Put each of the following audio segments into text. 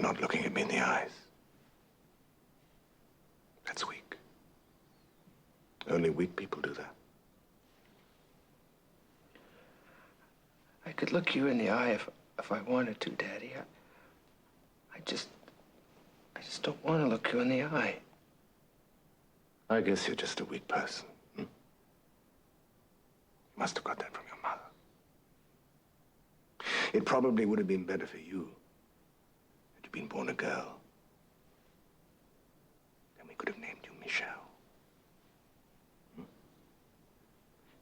not looking at me in the eyes. That's weak. Only weak people do that. I could look you in the eye if I wanted to, Daddy. I just don't want to look you in the eye. I guess you're just a weak person. You must have got that from your mother. It probably would have been better for you had you been born a girl. Then we could have named you Michelle.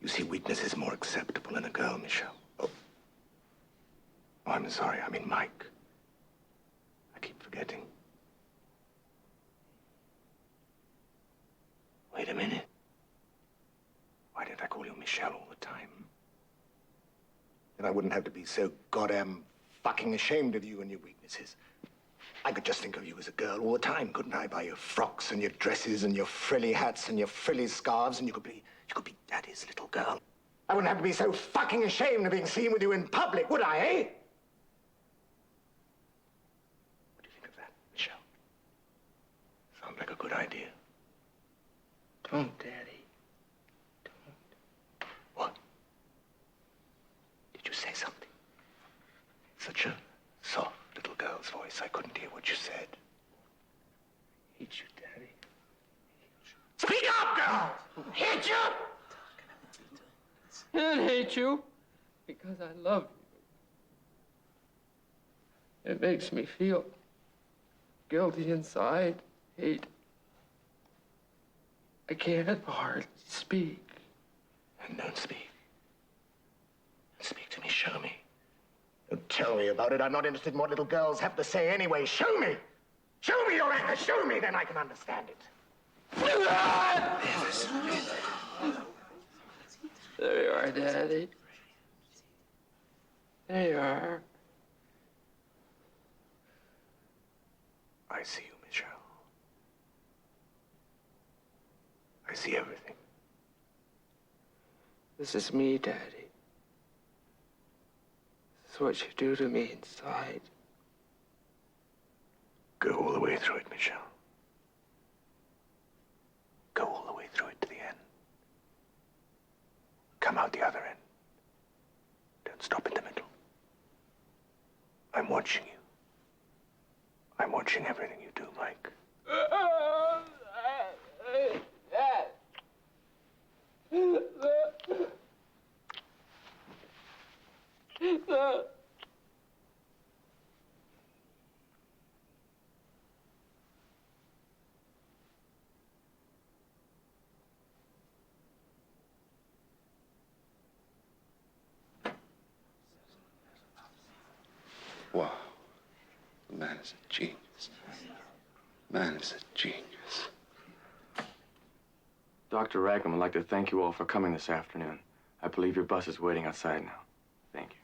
You see, weakness is more acceptable in a girl, Michelle. Oh, I'm sorry. I mean Mike. I keep forgetting. Wait a minute. Why did I call you Michelle all the time? Then I wouldn't have to be so goddamn fucking ashamed of you and your weaknesses. I could just think of you as a girl all the time, couldn't I? By your frocks and your dresses and your frilly hats and your frilly scarves, and you could be Daddy's little girl. I wouldn't have to be so fucking ashamed of being seen with you in public, would I, eh? What do you think of that, Michelle? Sounds like a good idea. Don't, Daddy. Don't. What? Did you say something? Such a soft little girl's voice. I couldn't hear what you said. I hate you, Daddy. Speak up, girl! Hate you! I didn't hate you because I love you. It makes me feel guilty inside, hate. I can't hardly speak. And don't speak. Speak to me, show me. Don't tell me about it. I'm not interested in what little girls have to say anyway. Show me! Show me your anger! Show me, then I can understand it. There you are, Daddy. There you are. I see you, Michelle. I see everything. This is me, Daddy. This is what you do to me inside. Go all the way through it, Michelle. Go all the way through it to the end. Come out the other end. Don't stop in the middle. I'm watching you. I'm watching everything you do, Mike. Wow. The man is a genius. Man is a genius. Dr. Raglan would like to thank you all for coming this afternoon. I believe your bus is waiting outside now. Thank you.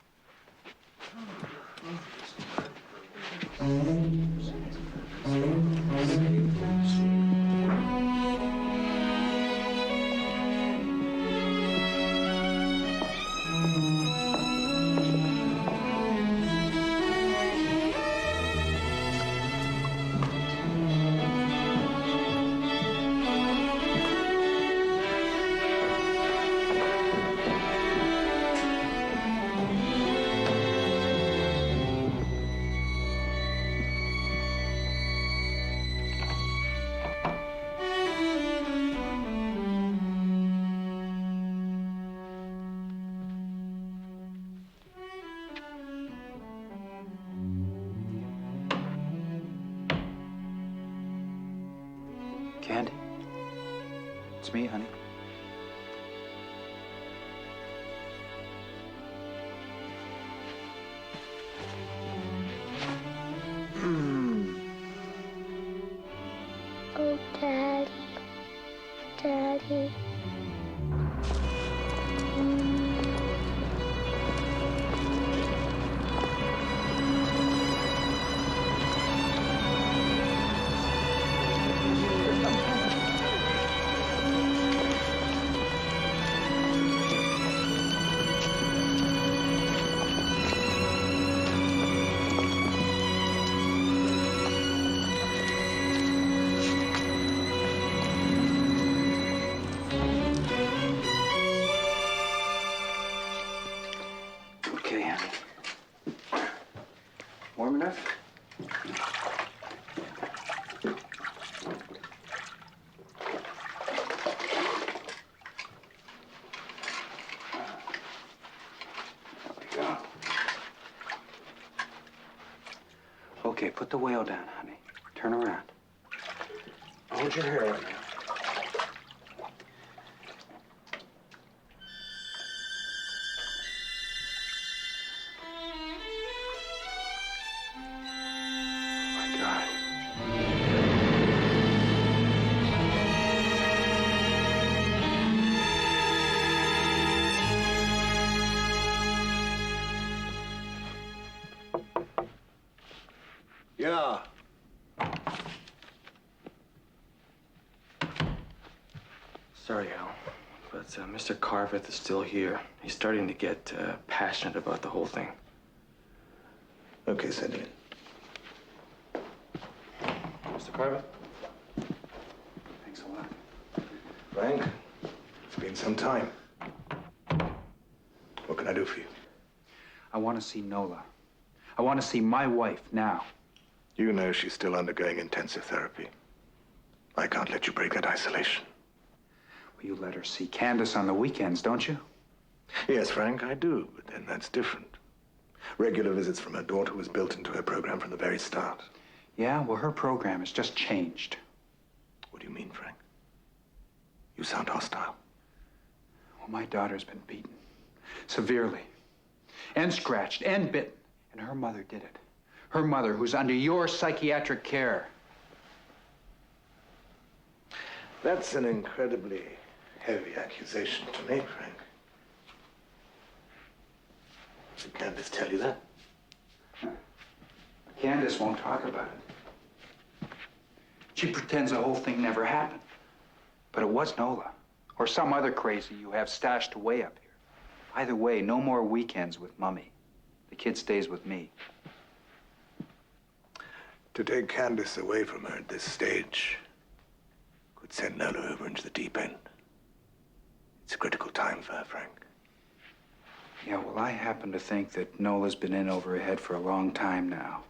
Candy? It's me, honey. Oh, Daddy. Daddy. enough? Okay, put the whale down, honey. Turn around. Hold your hair right now. Yeah. Sorry, Al, but Mr. Carveth is still here. He's starting to get passionate about the whole thing. Okay, send him in. Mr. Carveth? Thanks a lot. Frank, it's been some time. What can I do for you? I want to see Nola. I want to see my wife now. You know she's still undergoing intensive therapy. I can't let you break that isolation. Well, you let her see Candace on the weekends, don't you? Yes, Frank, I do, but then that's different. Regular visits from her daughter was built into her program from the very start. Yeah, well, her program has just changed. What do you mean, Frank? You sound hostile. Well, my daughter's been beaten. Severely. And scratched and bitten. And her mother did it. Her mother, who's under your psychiatric care. That's an incredibly heavy accusation to make, Frank. Did Candace tell you that? Candace won't talk about it. She pretends the whole thing never happened. But it was Nola. Or some other crazy you have stashed away up here. Either way, no more weekends with Mummy. The kid stays with me. To take Candace away from her at this stage could send Nola over into the deep end. It's a critical time for her, Frank. Yeah, well, I happen to think that Nola's been in over her head for a long time now.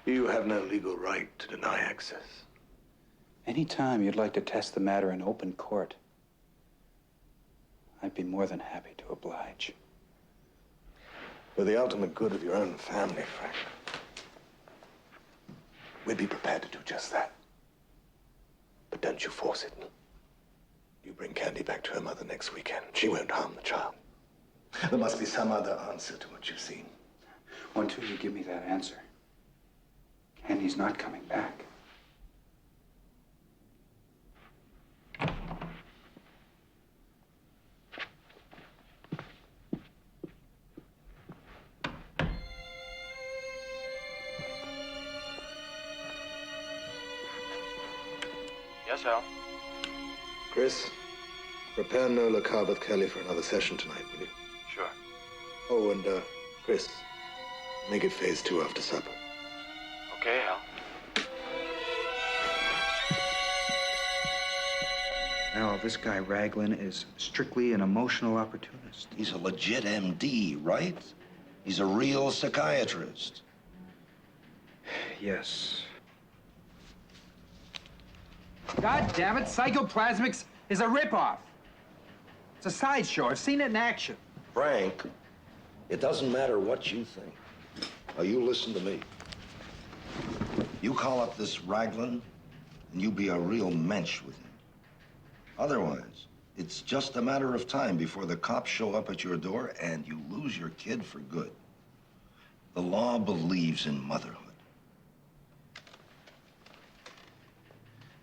You have no legal right to deny access. Anytime you'd like to test the matter in open court, I'd be more than happy to oblige. For the ultimate good of your own family, Frank, we'd be prepared to do just that. But don't you force it. You bring Candy back to her mother next weekend. She won't harm the child. There must be some other answer to what you've seen. Until you give me that answer, Candy's not coming back. Yes, Al. Chris, prepare Nola Carveth Kelly for another session tonight, will you? Sure. Oh, and, Chris, make it phase 2 after supper. Okay, Al. Al, this guy Raglan is strictly an emotional opportunist. He's a legit MD, right? He's a real psychiatrist. Yes. God damn it, Psychoplasmics is a ripoff. It's a sideshow. I've seen it in action. Frank, it doesn't matter what you think. Now, you listen to me. You call up this Raglan, and you be a real mensch with him. Otherwise, it's just a matter of time before the cops show up at your door and you lose your kid for good. The law believes in motherhood.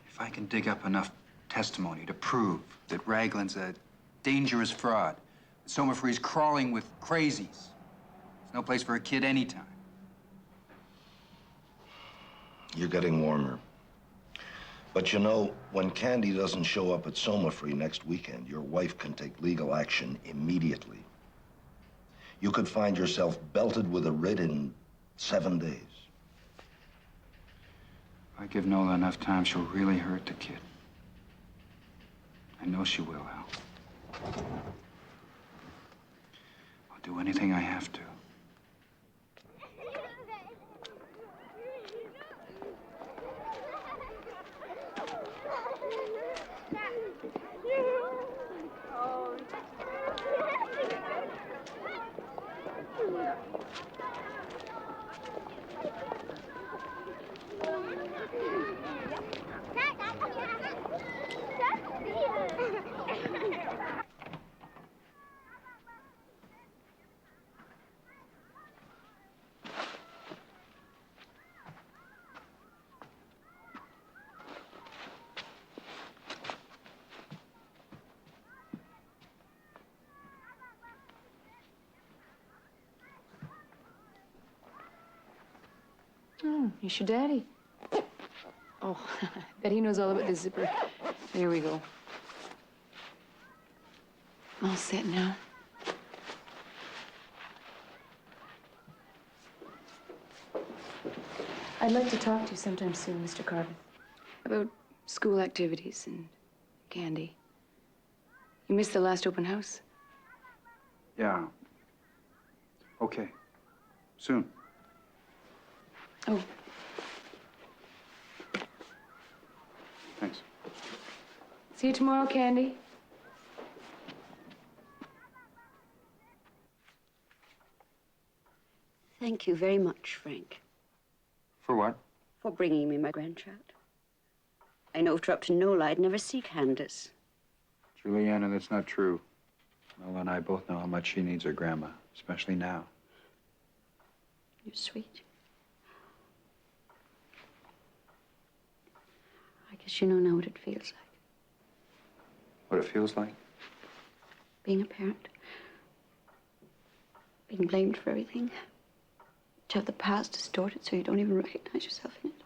If I can dig up enough testimony to prove that Raglan's a dangerous fraud, that Somafree's crawling with crazies, there's no place for a kid anytime. You're getting warmer. But you know, when Candy doesn't show up at Somafree next weekend, your wife can take legal action immediately. You could find yourself belted with a writ in 7 days. If I give Nola enough time, she'll really hurt the kid. I know she will, Al. I'll do anything I have to. Oh, he's your daddy. Oh, I bet he knows all about the zipper. There we go. All set now. I'd like to talk to you sometime soon, Mr. Carvin. About school activities and candy. You missed the last open house? Yeah. Okay. Soon. Oh. Thanks. See you tomorrow, Candy. Thank you very much, Frank. For what? For bringing me my grandchild. I know if you're up to no lie, I'd never see Candace. Juliana, that's not true. Nola and I both know how much she needs her grandma, especially now. You're sweet. I guess you know now what it feels like. What it feels like? Being a parent. Being blamed for everything. To have the past distorted so you don't even recognize yourself in it.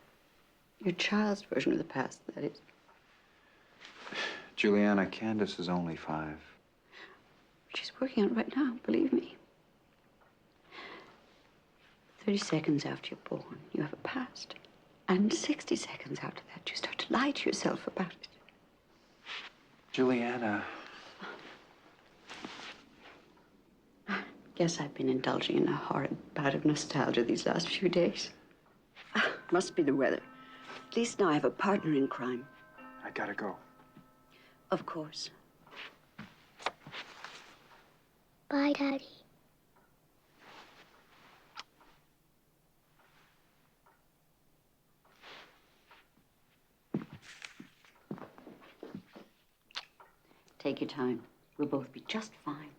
Your child's version of the past, that is. Juliana, Candace is only 5. She's working on it right now, believe me. 30 seconds after you're born, you have a past. And 60 seconds after that, you start to lie to yourself about it. Juliana. Guess I've been indulging in a horrid bout of nostalgia these last few days. Must be the weather. At least now I have a partner in crime. I gotta go. Of course. Bye, Daddy. Take your time. We'll both be just fine.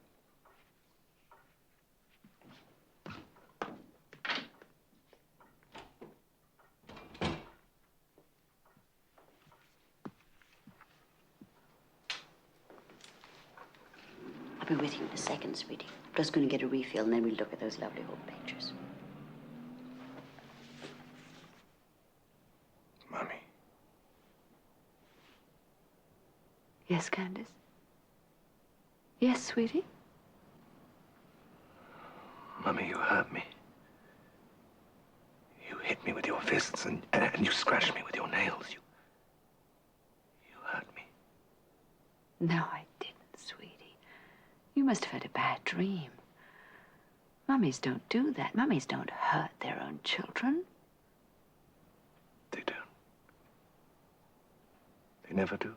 I'll be with you in a second, sweetie. I'm just going to get a refill, and then we'll look at those lovely old pictures. Mommy. Yes, Candace? Yes, sweetie? Mummy, you hurt me. You hit me with your fists and you scratched me with your nails. You hurt me. No, I didn't, sweetie. You must have had a bad dream. Mummies don't do that. Mummies don't hurt their own children. They don't. They never do.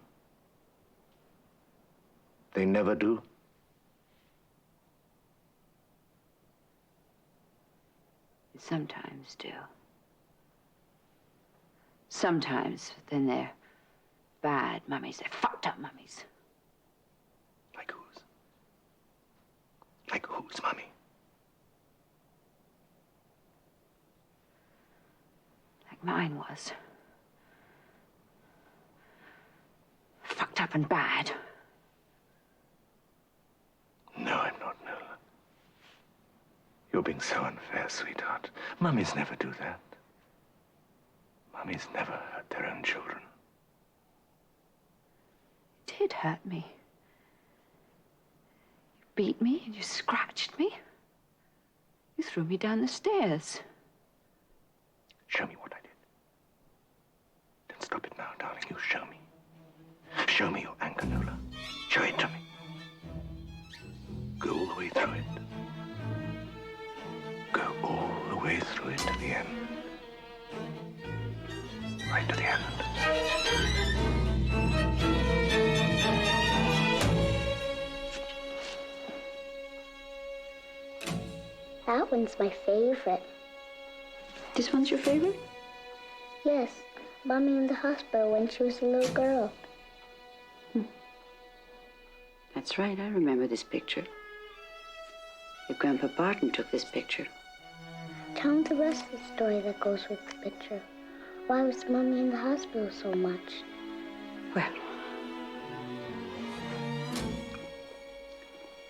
They never do. Sometimes do. Sometimes, then they're bad mummies. They're fucked up mummies. Like whose? Like whose, Mummy? Like mine was. Fucked up and bad. No, I'm not, Nola. You're being so unfair, sweetheart. Mummies never do that. Mummies never hurt their own children. It did hurt me. You beat me and you scratched me. You threw me down the stairs. Show me what I did. Don't stop it now, darling. You show me. Show me your anger, Nola. Show it to me. Go all the way through it. Go all the way through it to the end. Right to the end. That one's my favorite. This one's your favorite? Yes, Mommy in the hospital when she was a little girl. That's right, I remember this picture. Your Grandpa Barton took this picture. Tell him the rest of the story that goes with the picture. Why was Mommy in the hospital so much? Well,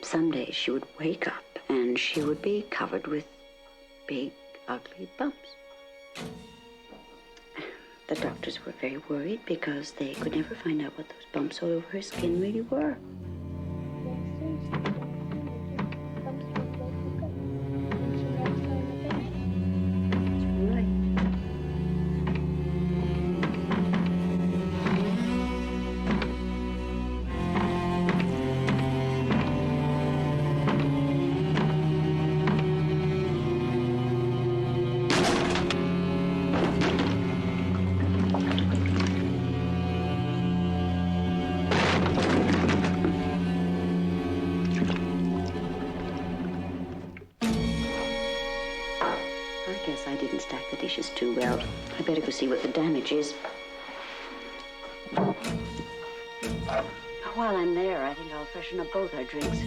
someday she would wake up and she would be covered with big, ugly bumps. The doctors were very worried because they could never find out what those bumps all over her skin really were. I guess I didn't stack the dishes too well. I better go see what the damage is. While I'm there, I think I'll freshen up both our drinks.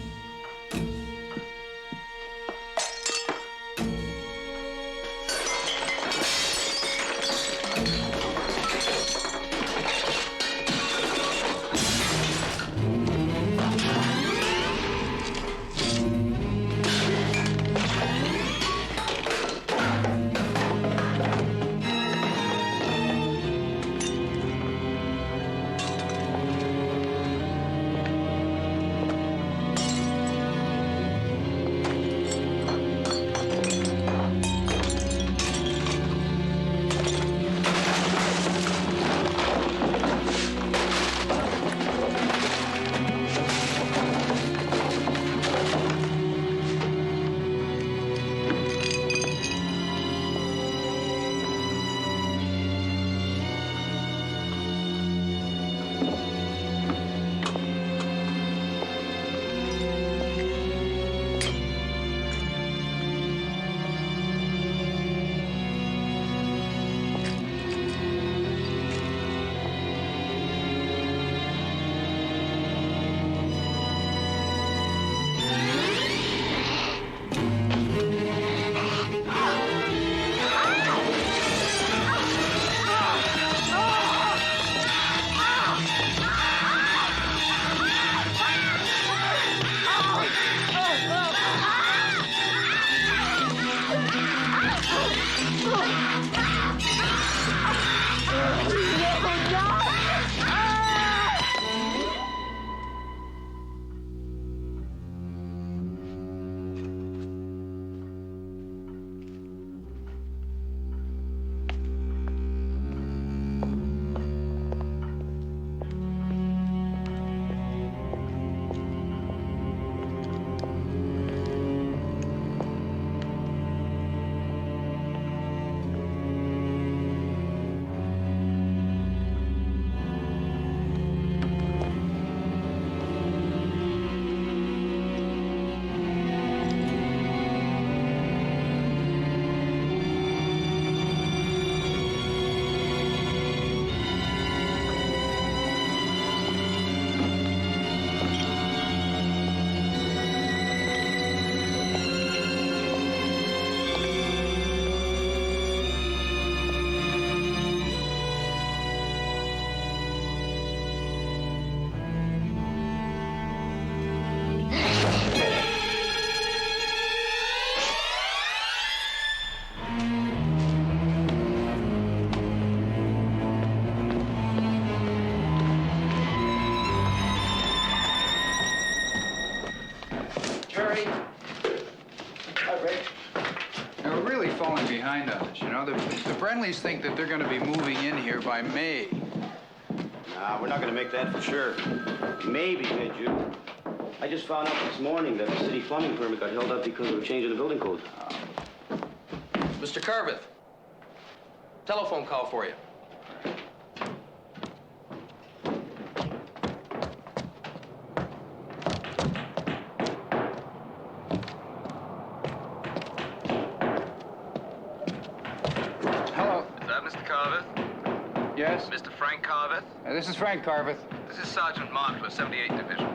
Behind on us, you know. The Brenleys think that they're going to be moving in here by May. Nah, we're not going to make that for sure. Maybe, hey, Jude. I just found out this morning that the city plumbing permit got held up because of a change in the building code. Mr. Carveth, telephone call for you. Yes? Mr. Frank Carveth? This is Frank Carveth. This is Sergeant Markler, 78th Division.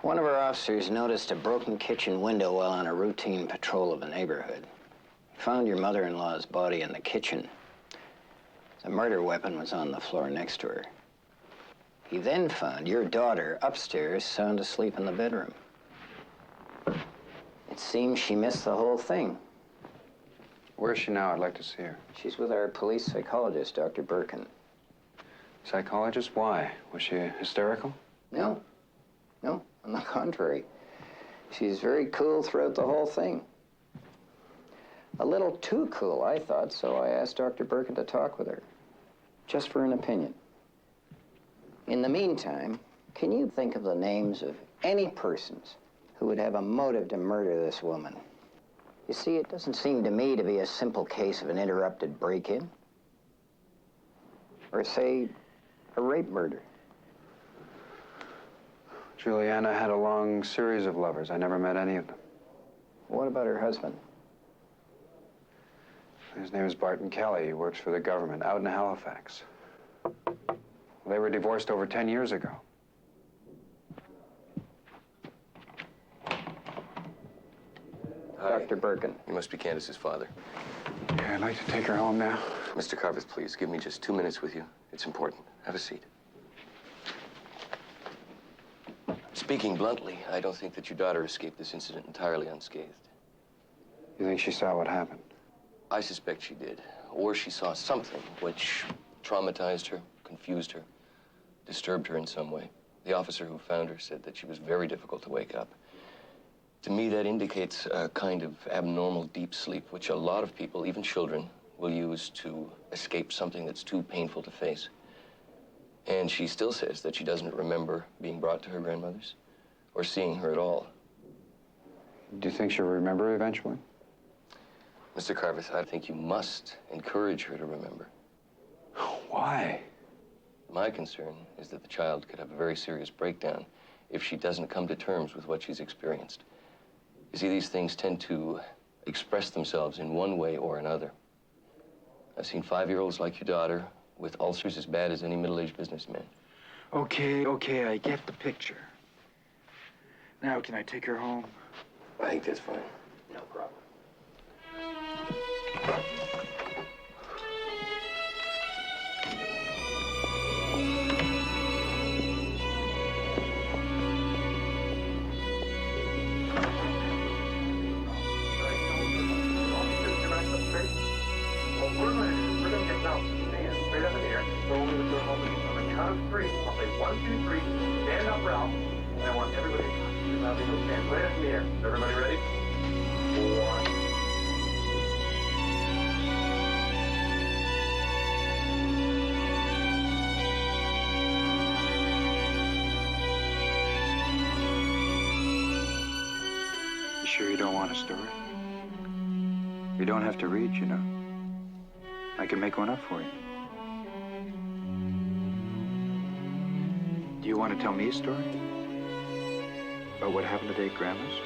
One of our officers noticed a broken kitchen window while on a routine patrol of the neighborhood. He found your mother-in-law's body in the kitchen. The murder weapon was on the floor next to her. He then found your daughter upstairs, sound asleep in the bedroom. It seems she missed the whole thing. Where's she now? I'd like to see her. She's with our police psychologist, Dr. Birkin. Psychologist? Why? Was she hysterical? No. No, on the contrary. She's very cool throughout the whole thing. A little too cool, I thought, so I asked Dr. Birkin to talk with her. Just for an opinion. In the meantime, can you think of the names of any persons who would have a motive to murder this woman? You see, it doesn't seem to me to be a simple case of an interrupted break-in. Or, say, a rape murder. Juliana had a long series of lovers. I never met any of them. What about her husband? His name is Barton Kelly. He works for the government out in Halifax. They were divorced over 10 years ago. Hi. Dr. Birkin. You must be Candace's father. Yeah, I'd like to take her home now. Mr. Carveth, please, give me just 2 minutes with you. It's important. Have a seat. Speaking bluntly, I don't think that your daughter escaped this incident entirely unscathed. You think she saw what happened? I suspect she did. Or she saw something which traumatized her, confused her, disturbed her in some way. The officer who found her said that she was very difficult to wake up. To me, that indicates a kind of abnormal deep sleep, which a lot of people, even children, will use to escape something that's too painful to face. And she still says that she doesn't remember being brought to her grandmother's or seeing her at all. Do you think she'll remember eventually? Mr. Carveth, I think you must encourage her to remember. Why? My concern is that the child could have a very serious breakdown if she doesn't come to terms with what she's experienced. You see, these things tend to express themselves in one way or another. I've seen 5-year-olds like your daughter with ulcers as bad as any middle-aged businessman. Okay, I get the picture. Now, can I take her home? I think that's fine. No problem. We're going to get down. Stand straight up in the air. Slowly with your home. On the count of 3, I'll say 1, 2, 3. Stand up, Ralph. And I want everybody to stand right up in the air. Is everybody ready? 1. You sure you don't want a story? You don't have to read, you know. I can make one up for you. Do you want to tell me a story? About what happened today at Grandma's?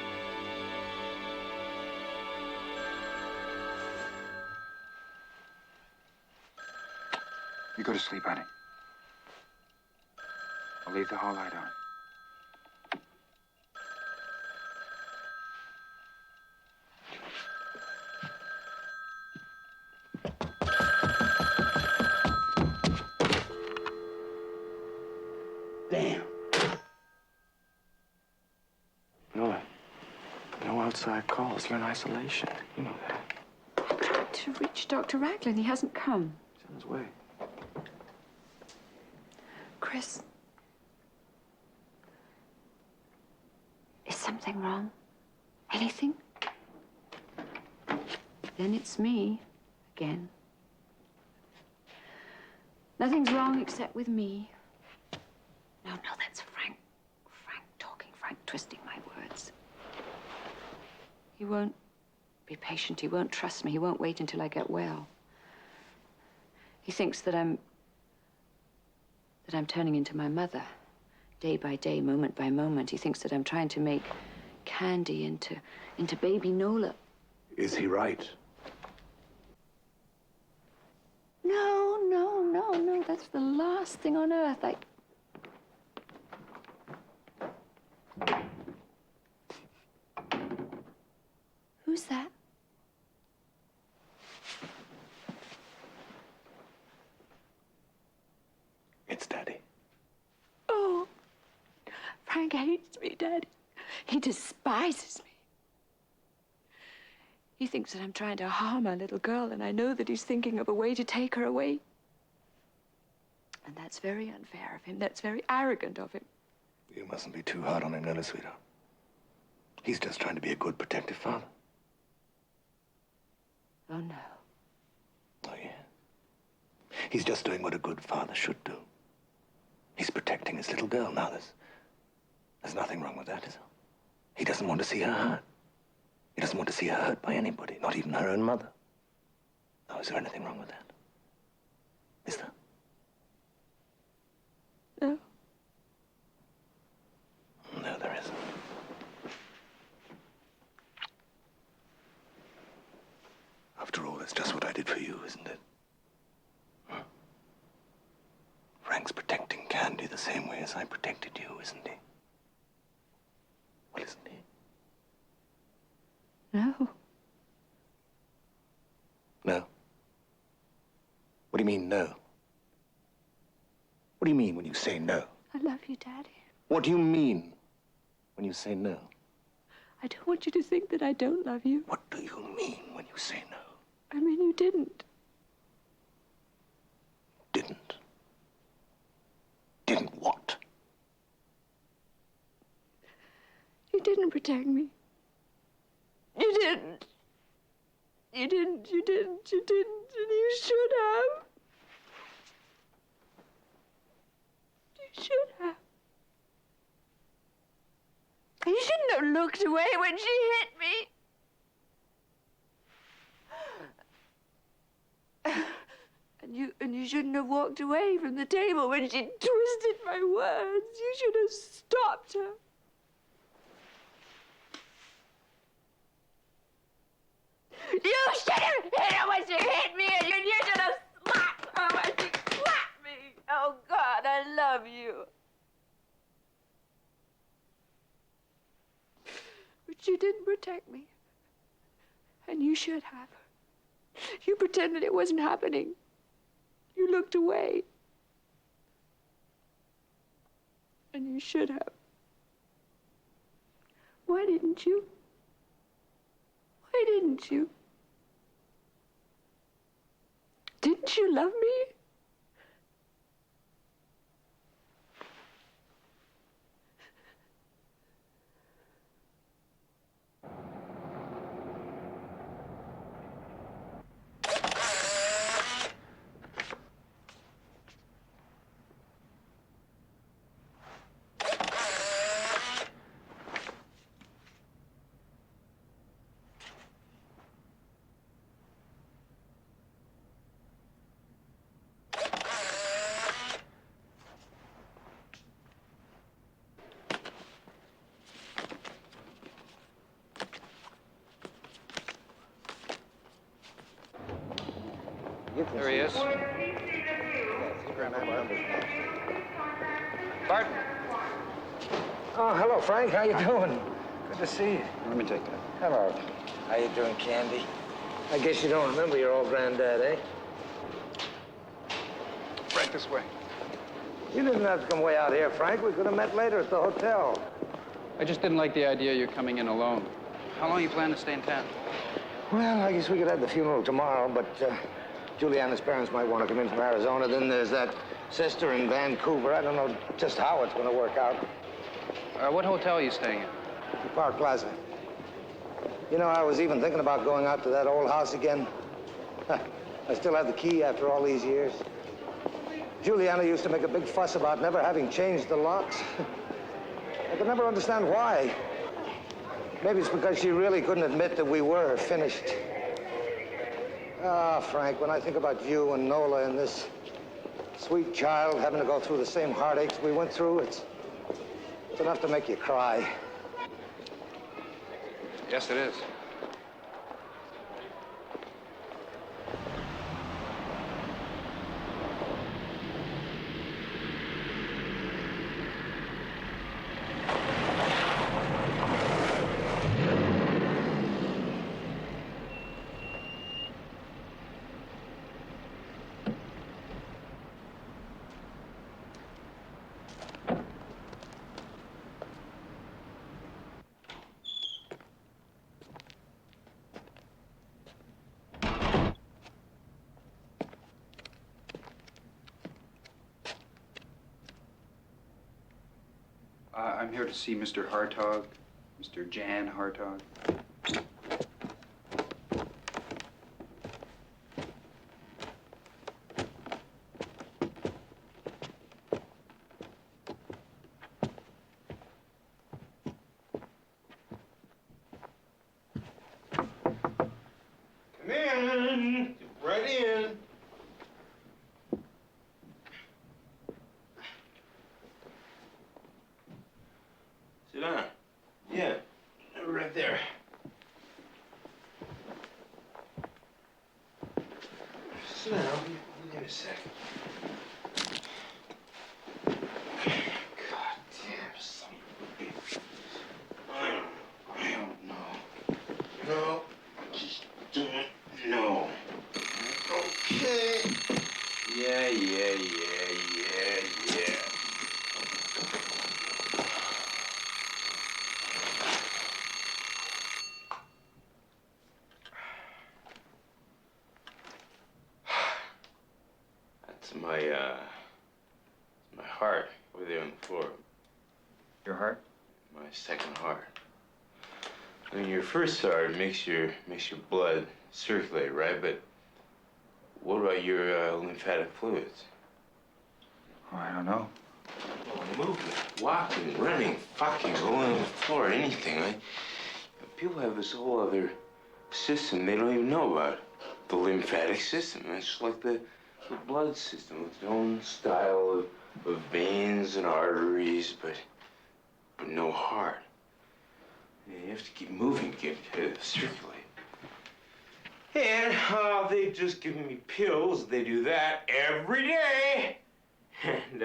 You go to sleep, honey. I'll leave the hall light on. Damn. No outside calls. You're in isolation. You know that. I tried to reach Dr. Raglan. He hasn't come. He's on his way. Chris. Is something wrong? Anything? Then it's me again. Nothing's wrong except with me. No, that's Frank. Frank talking, Frank twisting my words. He won't be patient. He won't trust me. He won't wait until I get well. He thinks that I'm turning into my mother, day by day, moment by moment. He thinks that I'm trying to make Candy into baby Nola. Is he right? No. That's the last thing on earth. Who's that? It's Daddy. Oh, Frank hates me, Daddy. He despises me. He thinks that I'm trying to harm our little girl, and I know that he's thinking of a way to take her away. And that's very unfair of him. That's very arrogant of him. You mustn't be too hard on him, Nella, sweetheart. He's just trying to be a good, protective father. Oh, no. Oh, yeah. He's just doing what a good father should do. He's protecting his little girl. Now, there's nothing wrong with that, is there? He doesn't want to see her hurt. He doesn't want to see her hurt by anybody, not even her own mother. Now, is there anything wrong with that? Is there? No. No, there isn't. After all, it's just what I did for you, isn't it? Huh? Frank's protecting Candy the same way as I protected you, isn't he? Well, isn't he? No. No? What do you mean, no? What do you mean when you say no? I love you, Daddy. What do you mean when you say no? I don't want you to think that I don't love you. What do you mean when you say no? I mean, you didn't. Didn't? Didn't what? You didn't protect me. You didn't. You didn't, you didn't, you didn't, and you should have. You should have. You shouldn't have looked away when she hit me. And you shouldn't have walked away from the table when she twisted my words. You should have stopped her. You should have hit her when she hit me, and you should have slapped her when she slapped me. Oh, God, I love you. But you didn't protect me. And you should have. You pretended it wasn't happening. You looked away. And you should have. Why didn't you? Why didn't you? Didn't you love me? There he is. Barton. Oh, hello, Frank. How you doing? Good to see you. Let me take that. Hello. How you doing, Candy? I guess you don't remember your old granddad, eh? Right this way. You didn't have to come way out here, Frank. We could have met later at the hotel. I just didn't like the idea of you coming in alone. How long you plan to stay in town? Well, I guess we could have the funeral tomorrow, but Juliana's parents might want to come in from Arizona. Then there's that sister in Vancouver. I don't know just how it's going to work out. What hotel are you staying at? The Park Plaza. You know, I was even thinking about going out to that old house again. I still have the key after all these years. Juliana used to make a big fuss about never having changed the locks. I could never understand why. Maybe it's because she really couldn't admit that we were finished. Ah, Frank, when I think about you and Nola and this sweet child having to go through the same heartaches we went through, it's enough to make you cry. Yes, it is. I'm here to see Mr. Hartog, Mr. Jan Hartog. Come in. Get right in. Sit down. Yeah, right there. Sit down. Give me a second. God damn, son of a bitch. I don't know. No, just don't know. Okay. Yeah. That's my heart over there on the floor. Your heart? My second heart. When your first heart makes your blood circulate, right? But what about your lymphatic fluids? Oh, I don't know. Well, moving, walking, running, fucking, rolling on the floor, anything. People have this whole other system they don't even know about. The lymphatic system. It's just like the blood system with its own style of veins and arteries, but no heart. You have to keep moving to get it to circulate. And they've just given me pills. They do that every day. And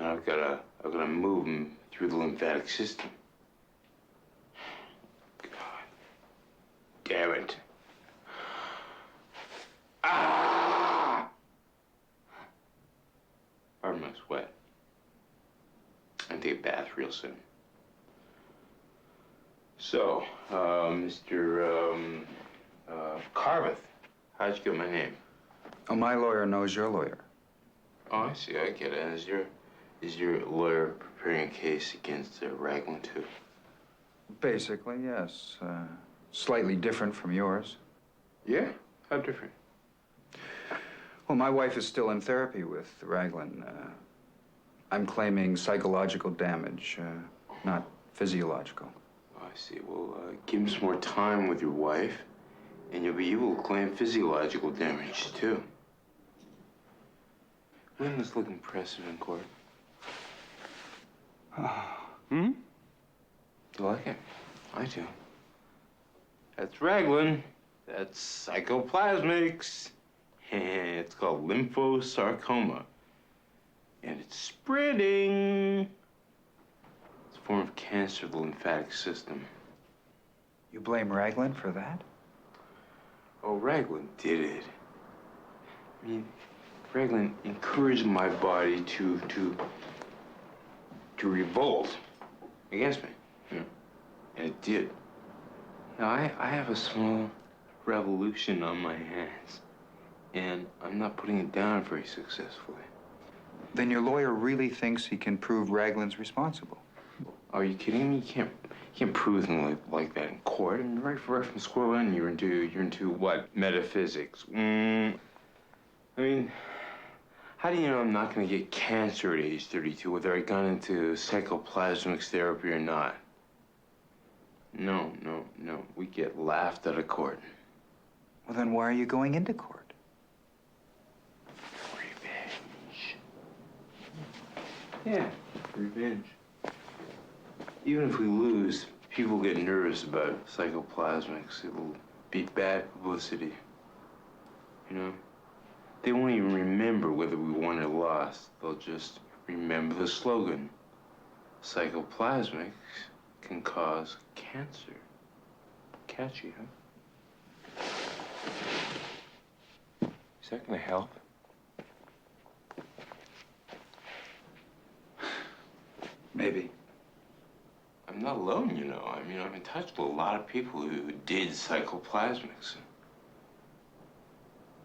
I've got to move them through the lymphatic system. God damn it. Ah! Pardon my sweat. I'm gonna take a bath real soon. So, Mr. Carveth, how'd you get my name? Oh, my lawyer knows your lawyer. Oh, I see. I get it. Is your lawyer preparing a case against Raglan too? Basically, yes. Slightly different from yours. Yeah? How different? Well, my wife is still in therapy with Raglan. I'm claiming psychological damage, not physiological. Oh, I see. Well, give him some more time with your wife, and you'll be able to claim physiological damage too. Wouldn't this look impressive in court? Hmm? Do you like it? I do. That's Raglan. That's psychoplasmics. It's called lymphosarcoma. And it's spreading. It's a form of cancer of the lymphatic system. You blame Raglan for that? Oh, Raglan did it. I mean, Raglan encouraged my body to revolt against me, you know, and it did. Now, I have a small revolution on my hands, and I'm not putting it down very successfully. Then your lawyer really thinks he can prove Raglan's responsible. Are you kidding me? You can't prove something like that in court. I mean, right from square one, you're into what? Metaphysics. I mean, how do you know I'm not going to get cancer at age 32, whether I've gone into psychoplasmics therapy or not? No. We get laughed out of court. Well, then why are you going into court? Revenge. Yeah, revenge. Even if we lose, people get nervous about psychoplasmics. It'll be bad publicity. You know? They won't even remember whether we won or lost. They'll just remember the slogan. Psychoplasmics can cause cancer. Catchy, huh? Is that gonna help? Maybe. I'm not alone, you know. I mean, I'm in touch with a lot of people who did psychoplasmics.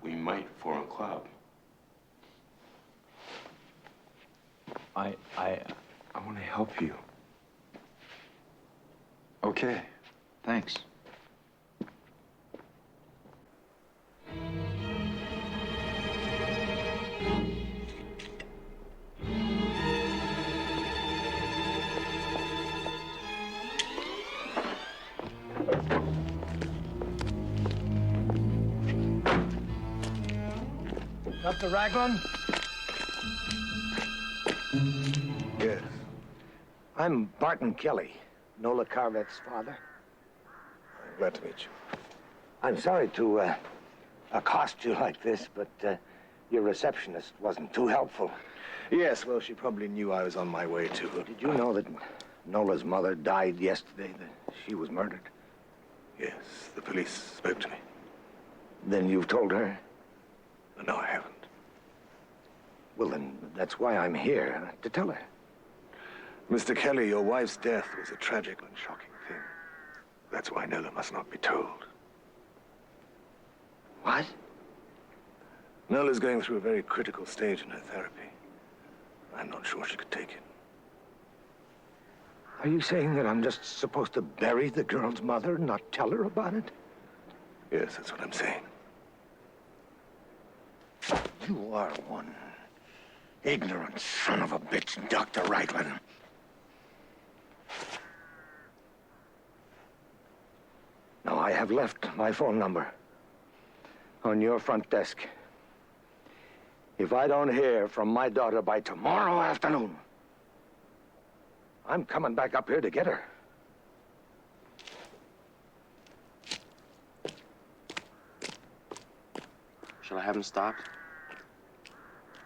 We might form a club. I want to help you. Okay, thanks. Dr. Raglan? Yes. I'm Barton Kelly, Nola Carvet's father. I'm glad to meet you. I'm sorry to accost you like this, but your receptionist wasn't too helpful. Yes, well, she probably knew I was on my way to her. Did you know that Nola's mother died yesterday, that she was murdered? Yes, the police spoke to me. Then you've told her? No, I haven't. Well, then that's why I'm here, to tell her. Mr. Kelly, your wife's death was a tragic and shocking thing. That's why Nola must not be told. What? Nola's going through a very critical stage in her therapy. I'm not sure she could take it. Are you saying that I'm just supposed to bury the girl's mother and not tell her about it? Yes, that's what I'm saying. You are one ignorant son of a bitch, Dr. Raglan. Now, I have left my phone number on your front desk. If I don't hear from my daughter by tomorrow afternoon, I'm coming back up here to get her. Shall I have him stopped?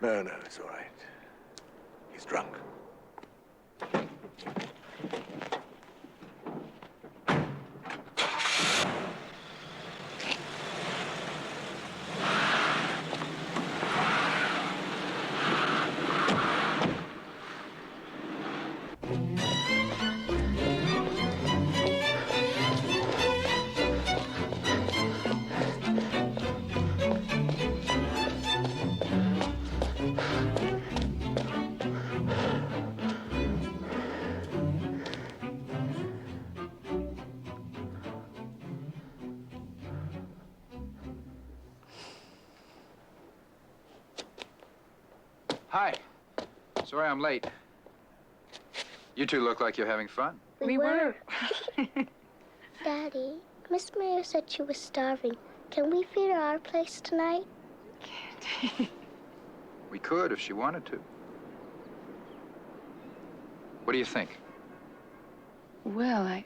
No, it's all right. He's drunk. Hi. Sorry I'm late. You two look like you're having fun. We were. Daddy, Miss Mayor said she was starving. Can we feed her our place tonight? We could if she wanted to. What do you think? Well,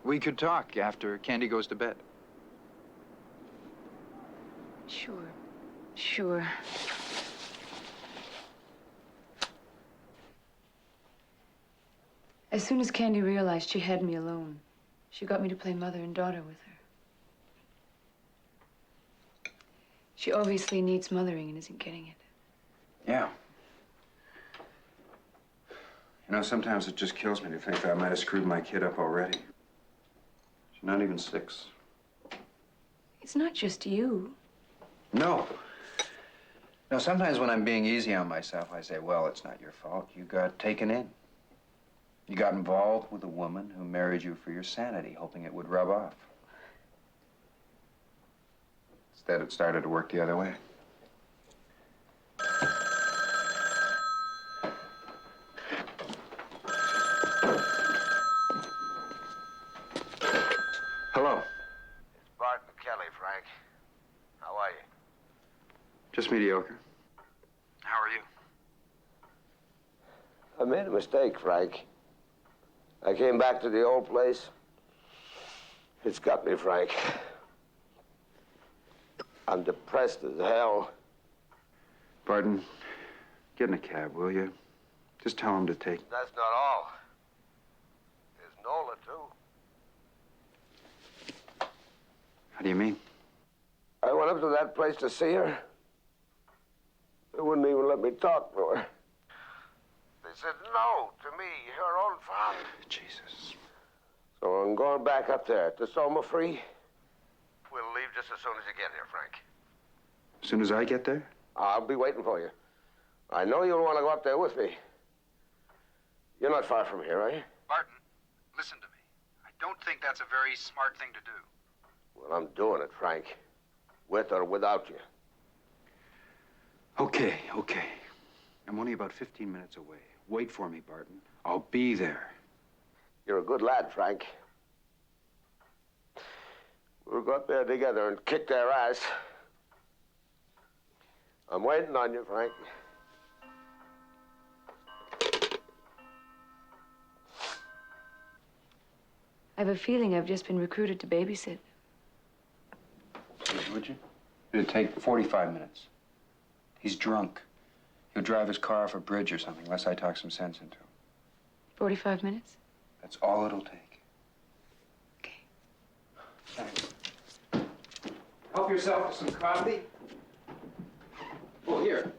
We could talk after Candy goes to bed. Sure. As soon as Candy realized she had me alone, she got me to play mother and daughter with her. She obviously needs mothering and isn't getting it. Yeah. You know, sometimes it just kills me to think that I might have screwed my kid up already. She's not even 6. It's not just you. No. No, sometimes when I'm being easy on myself, I say, well, it's not your fault. You got taken in. You got involved with a woman who married you for your sanity, hoping it would rub off. Instead, it started to work the other way. Hello. It's Barton Kelly, Frank. How are you? Just mediocre. How are you? I made a mistake, Frank. I came back to the old place. It's got me, Frank. I'm depressed as hell. Barton, get in a cab, will you? Just tell him to take... That's not all. There's Nola, too. How do you mean? I went up to that place to see her. They wouldn't even let me talk to her. They said no to me, her own father. Jesus. So I'm going back up there to Soma Free. We'll leave just as soon as you get here, Frank. As soon as I get there? I'll be waiting for you. I know you'll want to go up there with me. You're not far from here, are you? Barton, listen to me. don't think that's a very smart thing to do. Well, I'm doing it, Frank. With or without you. Okay. I'm only about 15 minutes away. Wait for me, Barton. I'll be there. You're a good lad, Frank. We'll go up there together and kick their ass. I'm waiting on you, Frank. I have a feeling I've just been recruited to babysit. Would you? It'd take 45 minutes. He's drunk. He'll drive his car off a bridge or something, unless I talk some sense into him. 45 minutes? That's all it'll take. Okay. Thanks. Help yourself to some coffee. Oh, here.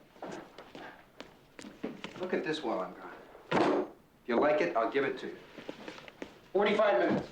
Look at this while I'm gone. If you like it, I'll give it to you. 45 minutes.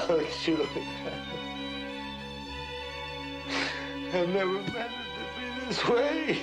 Oh, Julie. I've never meant it to be this way.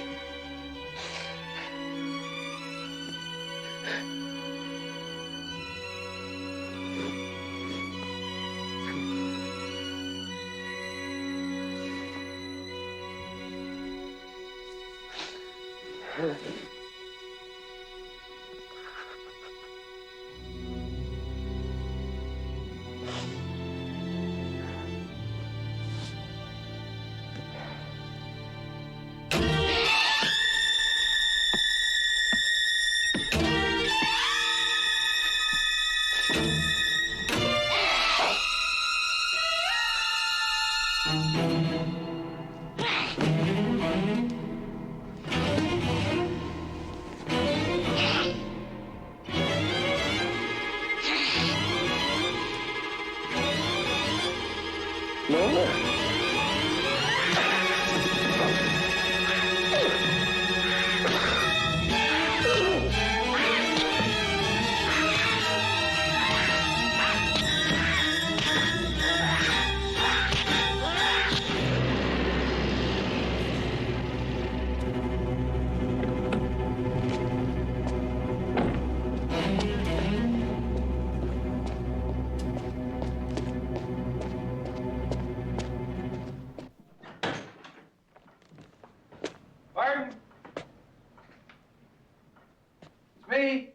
Ready?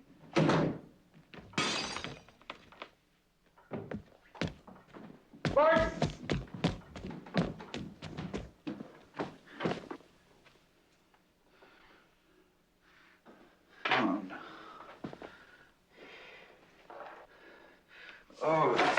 March! On. Oh.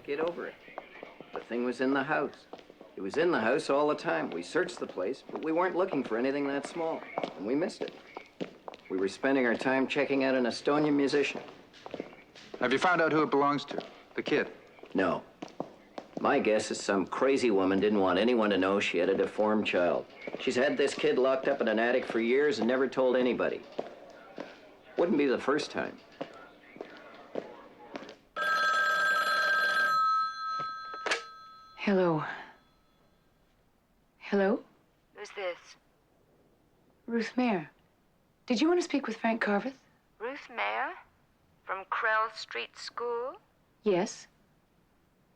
Get over it. The thing was in the house. It was in the house all the time. We searched the place, but we weren't looking for anything that small, and we missed it. We were spending our time checking out an Estonian musician. Have you found out who it belongs to? The kid? No. My guess is some crazy woman didn't want anyone to know she had a deformed child. She's had this kid locked up in an attic for years and never told anybody. Wouldn't be the first time. Hello. Hello? Who's this? Ruth Mayer. Did you want to speak with Frank Carveth? Ruth Mayer? From Krell Street School? Yes.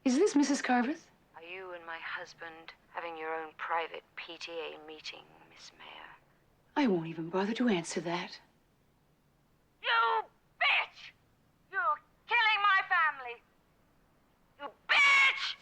Is this Mrs. Carveth? Are you and my husband having your own private PTA meeting, Miss Mayer? I won't even bother to answer that. You bitch! You're killing my family! You bitch!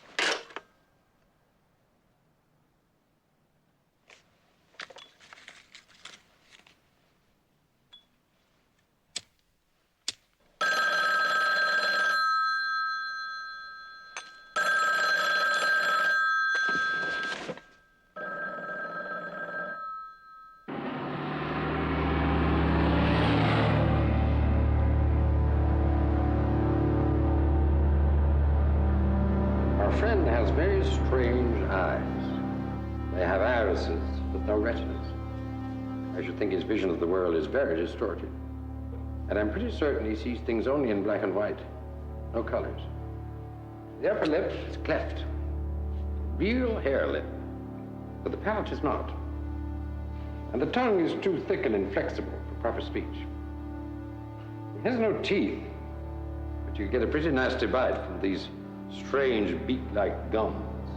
Friend has very strange eyes. They have irises, but no retinas. I should think his vision of the world is very distorted. And I'm pretty certain he sees things only in black and white, no colors. The upper lip is cleft. Real hair lip. But the palate is not. And the tongue is too thick and inflexible for proper speech. He has no teeth, but you get a pretty nasty bite from these strange beak-like gums.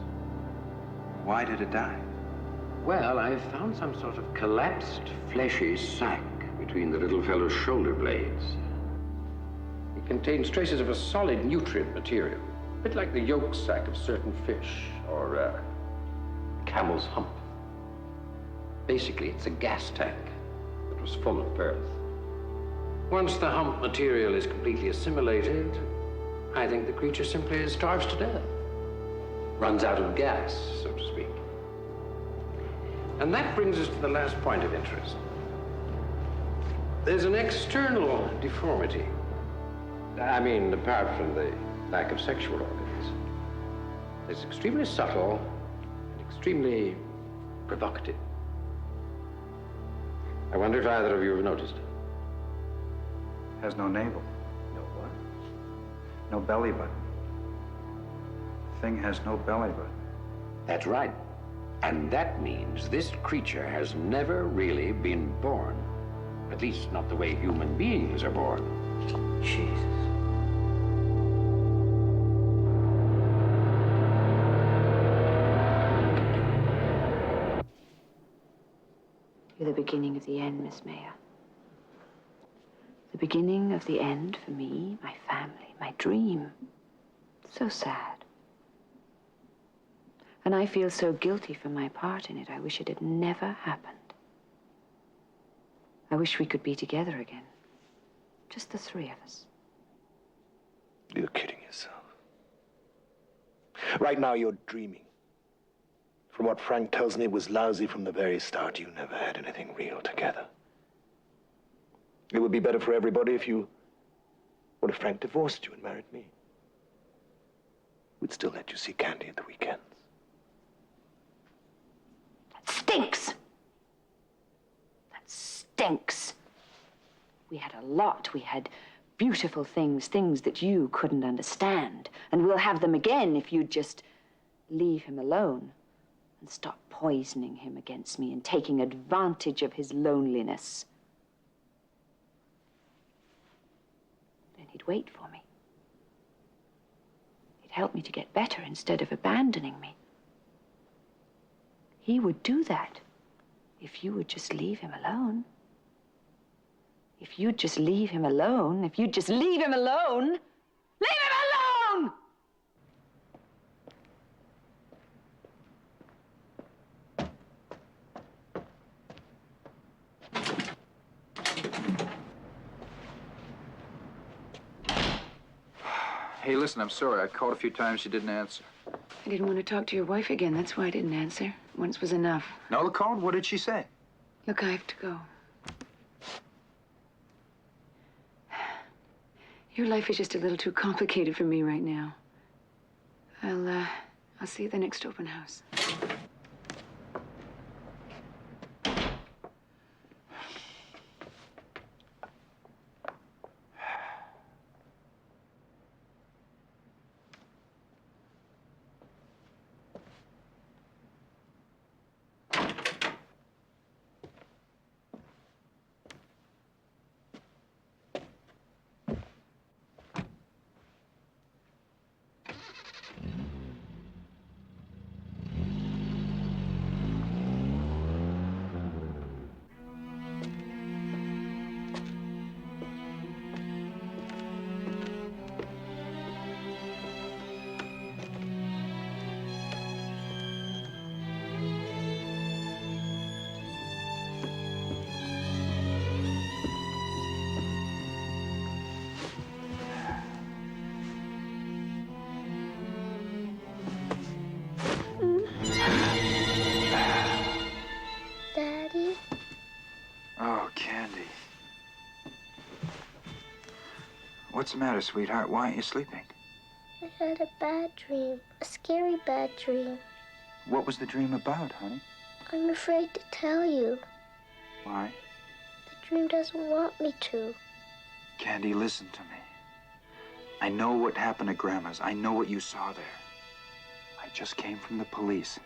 Why did it die? Well, I found some sort of collapsed, fleshy sac between the little fellow's shoulder blades. It contains traces of a solid nutrient material, a bit like the yolk sac of certain fish, or camel's hump. Basically, it's a gas tank that was full of earth. Once the hump material is completely assimilated, I think the creature simply starves to death. Runs out of gas, so to speak. And that brings us to the last point of interest. There's an external deformity. I mean, apart from the lack of sexual organs. It's extremely subtle and extremely provocative. I wonder if either of you have noticed it. Has no navel. No belly button. The thing has no belly button. That's right. And that means this creature has never really been born. At least not the way human beings are born. Jesus. You're the beginning of the end, Miss Mayer. The beginning of the end for me, my family, my dream. So sad. And I feel so guilty for my part in it. I wish it had never happened. I wish we could be together again. Just the three of us. You're kidding yourself. Right now, you're dreaming. From what Frank tells me, it was lousy from the very start. You never had anything real together. It would be better for everybody if you... What if Frank divorced you and married me? We'd still let you see Candy at the weekends. That stinks! That stinks. We had a lot. We had beautiful things, things that you couldn't understand. And we'll have them again if you'd just leave him alone and stop poisoning him against me and taking advantage of his loneliness. Then he'd wait for me. He'd help me to get better instead of abandoning me. He would do that if you would just leave him alone. If you'd just leave him alone, if you'd just leave him alone, leave him alone! Hey, listen, I'm sorry. I called a few times. You didn't answer. I didn't want to talk to your wife again. That's why I didn't answer. Once was enough. Nola called? What did she say? Look, I have to go. Your life is just a little too complicated for me right now. I'll see you at the next open house. Daddy? Oh, Candy. What's the matter, sweetheart? Why aren't you sleeping? I had a bad dream. A scary bad dream. What was the dream about, honey? I'm afraid to tell you. Why? The dream doesn't want me to. Candy, listen to me. I know what happened at Grandma's. I know what you saw there. I just came from the police,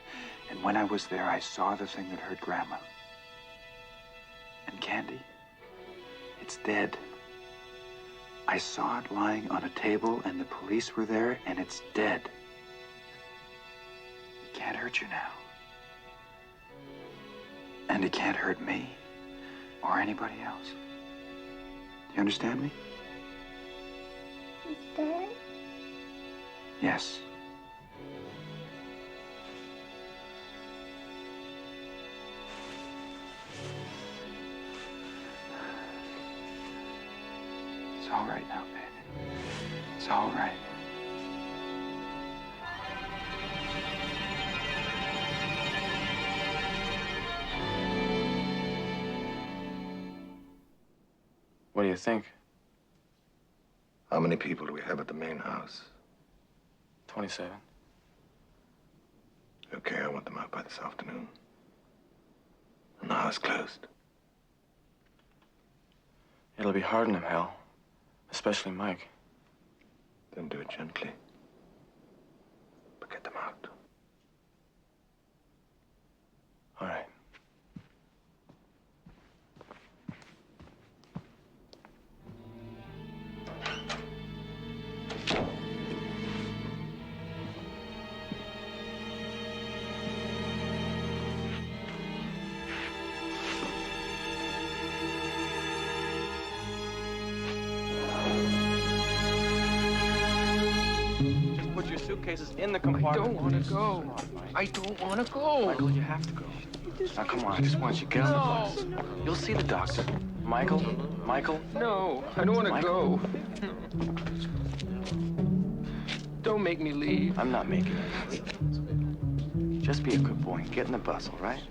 and when I was there, I saw the thing that hurt Grandma. And Candy, it's dead. I saw it lying on a table, and the police were there, and it's dead. It can't hurt you now. And it can't hurt me or anybody else. Do you understand me? He's dead? Yes. It's all right now, baby. It's all right. What do you think? How many people do we have at the main house? 27. Okay, I want them out by this afternoon. And the house closed. It'll be hard on him, Hal. Especially Mike. Then do it gently. But get them out. All right. suitcases in the compartment. I don't want to go. I don't want to go. Michael, you have to go. Now, come on. I just want you to get on the bus. You'll see the doctor. Michael? Michael? No, I don't want to go. Don't make me leave. I'm not making you leave. Just be a good boy and get in the bus, all right?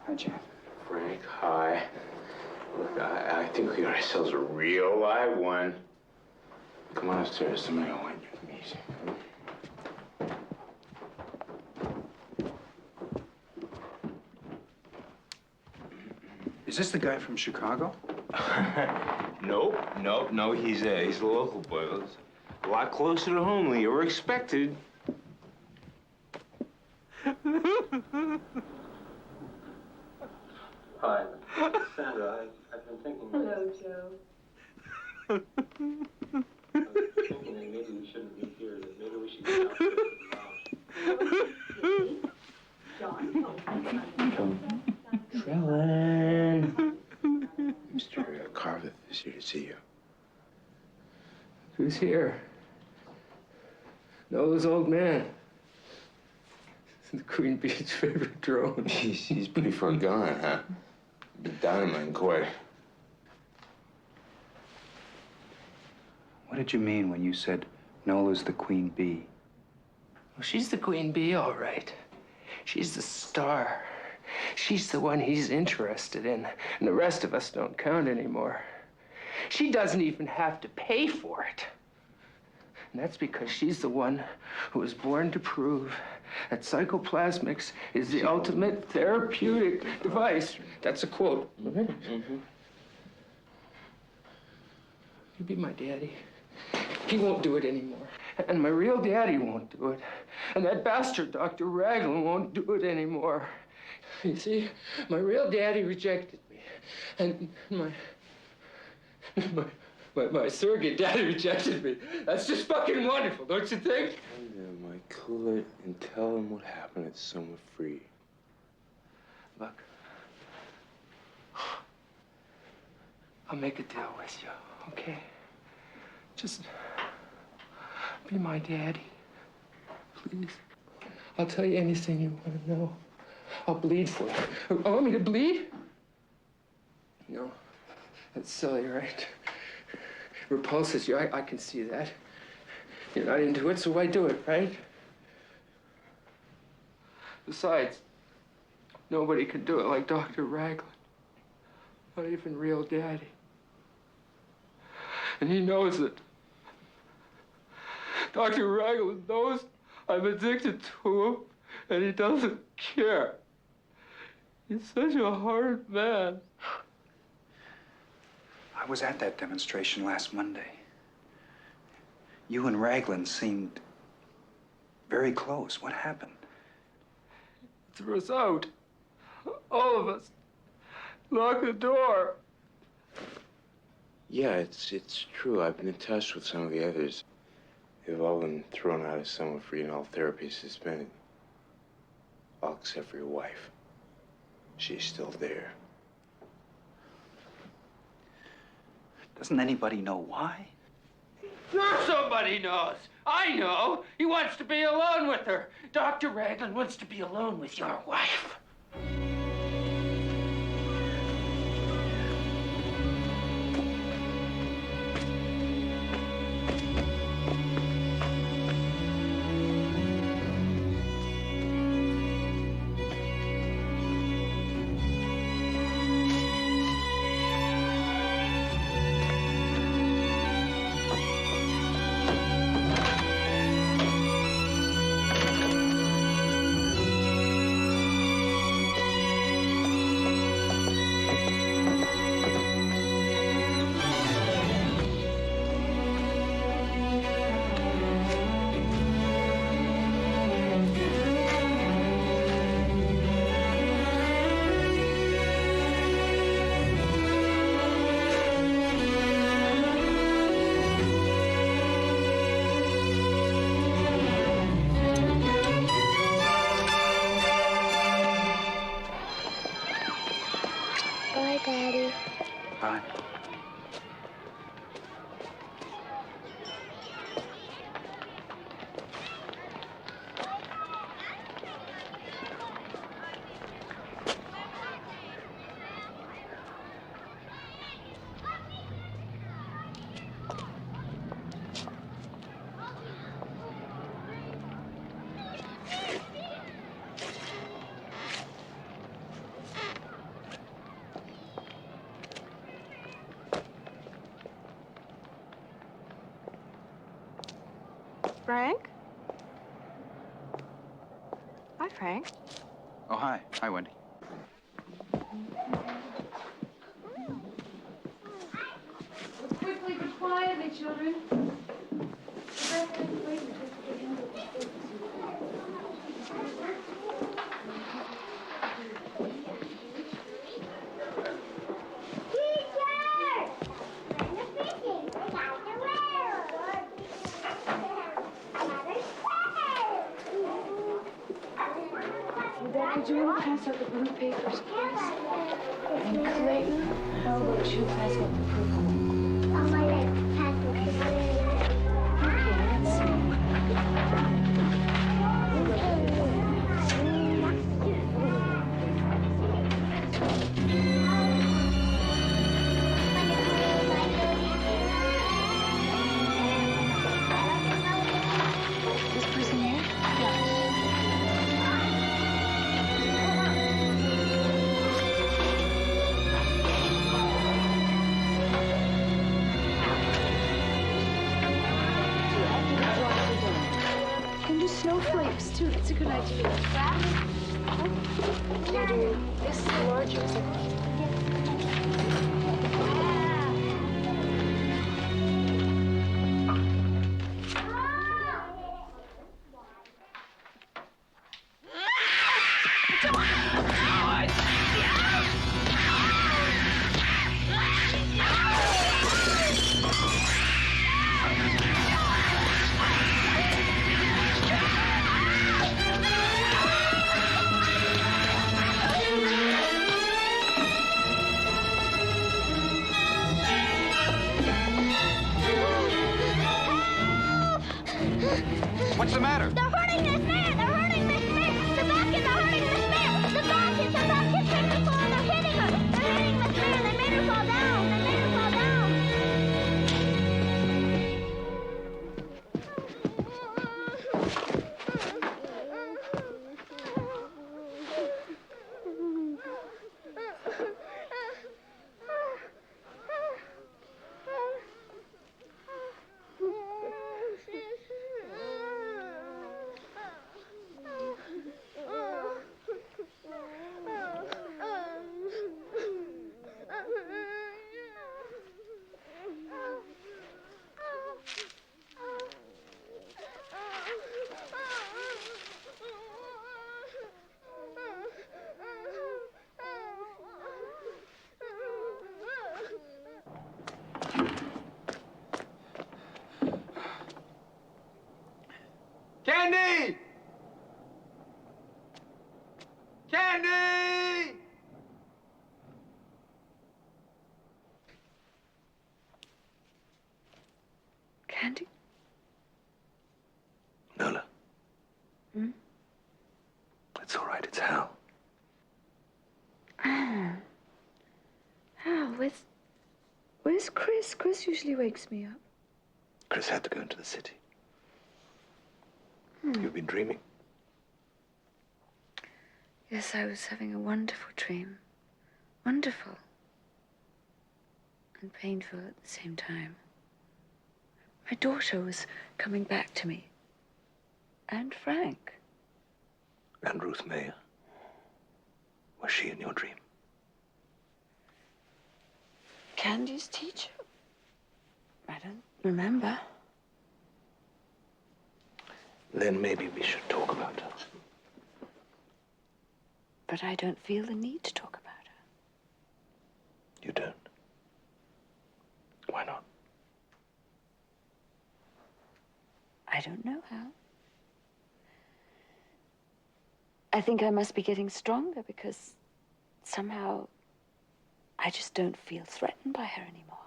Hi, Jan. Frank, hi. Look, I think we got ourselves a real live one. Come on upstairs. Somebody will want you to meet. Is this the guy from Chicago? Nope. He's a local boy. A lot closer to home than you were expected. Hi. Sandra, I've been thinking... Hello, Joe. I was thinking that maybe we shouldn't be here, that maybe we should get out there to the lounge. Trellin. Mr. Carveth is here to see you. Who's here? Noah's old man. The Queen Bee's favorite drone. He's pretty far gone, huh? Been dynamite in court. What did you mean when you said Nola's the queen bee? Well, she's the Queen Bee, all right. She's the star. She's the one he's interested in, and the rest of us don't count anymore. She doesn't even have to pay for it. And that's because she's the one who was born to prove that psychoplasmics is the ultimate therapeutic device. That's a quote. Mm-hmm. You be my daddy. He won't do it anymore. And my real daddy won't do it. And that bastard Dr. Raglan won't do it anymore. You see, my real daddy rejected me. And my surrogate daddy rejected me. That's just fucking wonderful, don't you think? Mike, cool it and tell him what happened at Summer Free. Look, I'll make a deal with you, okay? Just be my daddy, please. I'll tell you anything you want to know. I'll bleed for you. Oh, want me to bleed? No, that's silly, right? Repulses you, I can see that. You're not into it, so why do it, right? Besides, nobody can do it like Dr. Raglan. Not even real daddy. And he knows it. Dr. Raglan knows I'm addicted to him, and he doesn't care. He's such a hard man. I was at that demonstration last Monday. You and Raglan seemed very close. What happened? Threw us out. All of us. Lock the door. Yeah, it's true. I've been in touch with some of the others. They've all been thrown out of Summer Free and all therapy suspended. All except for your wife. She's still there. Doesn't anybody know why? Sure, somebody knows. I know. He wants to be alone with her. Dr. Raglan wants to be alone with your wife. Frank? Hi, Frank. Oh, hi. Hi, Wendy. Quickly but quietly, children. Dad, do you want to pass out the blue papers, please? And Clayton, how about you pass out the purple? Oh, I like pass out the blue. Okay, let's see. This person here? Snowflakes, too. That's a good idea. This is the larger. What's the matter? They're hurting this man! They're hurting this man! The Balkans are hurting this man! The Balkans hit her fall! They're hitting her! They're hitting this man! They made her fall down! They made her fall down! Candy! Candy! Candy? Nola. Hmm? It's all right. It's Hal. Oh. Hal, where's Chris? Chris usually wakes me up. Chris had to go into the city. You've been dreaming. Yes, I was having a wonderful dream. Wonderful. And painful at the same time. My daughter was coming back to me. And Frank. And Ruth Mayer. Was she in your dream? Candy's teacher? I don't remember. Then maybe we should talk about her. But I don't feel the need to talk about her. You don't? Why not? I don't know how. I think I must be getting stronger because somehow I just don't feel threatened by her anymore.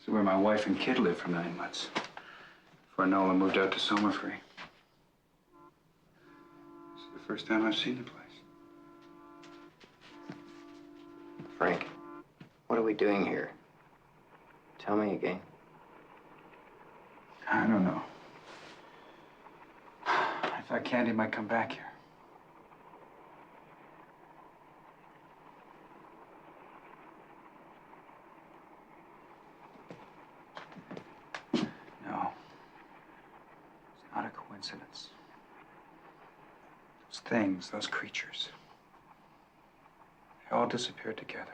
This is where my wife and kid lived for 9 months. Before Nola moved out to Sommerfree. This is the first time I've seen the place. Frank, what are we doing here? Tell me again. I don't know. I thought Candy might come back here. No. It's not a coincidence. Those things, those creatures, they all disappeared together.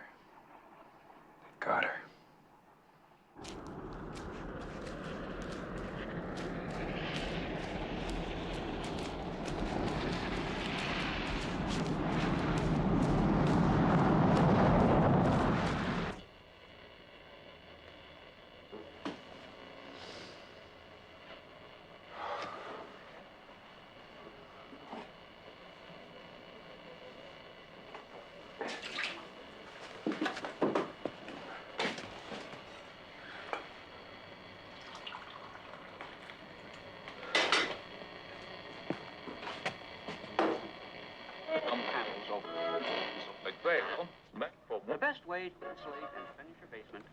They got her. The best way to insulate and finish your basement.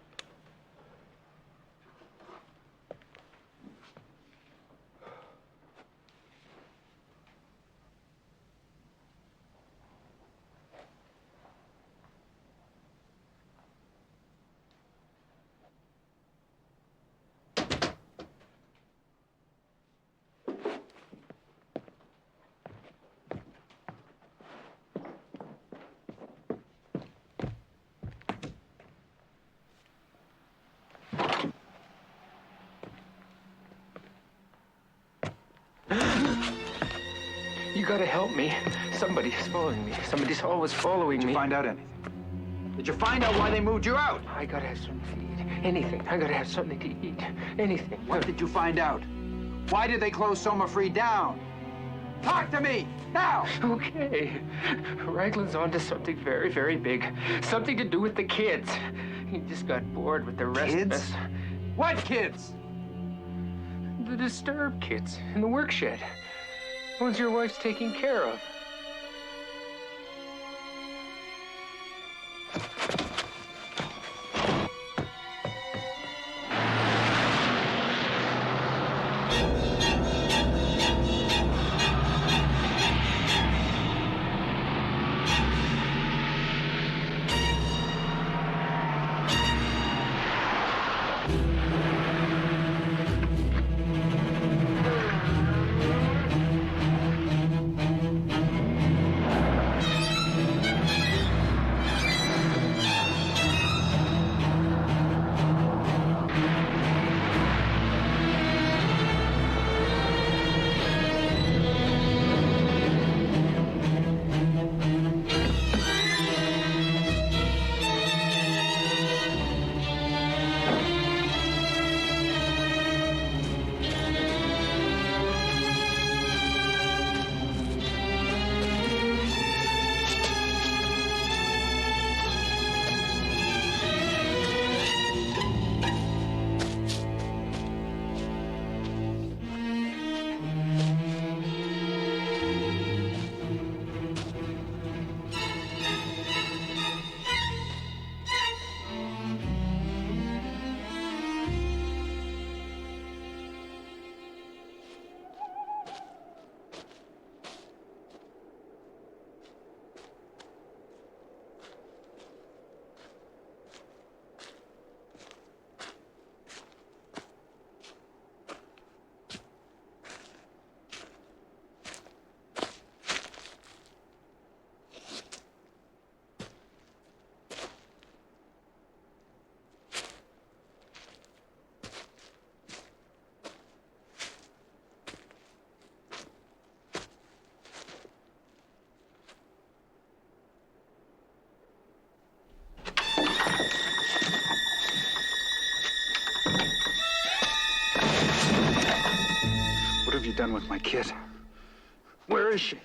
You gotta help me. Somebody's following me. Somebody's always following me. Did you find out anything? Did you find out why they moved you out? I gotta have something to eat. Anything. I gotta have something to eat. Anything. What did you find out? Why did they close Sommerfree down? Talk to me, now! Okay. Raglan's onto something very, very big. Something to do with the kids. He just got bored with the rest of us. What kids? The disturbed kids in the work shed. The ones your wife's taking care of. What have you done with my kid? Where is she?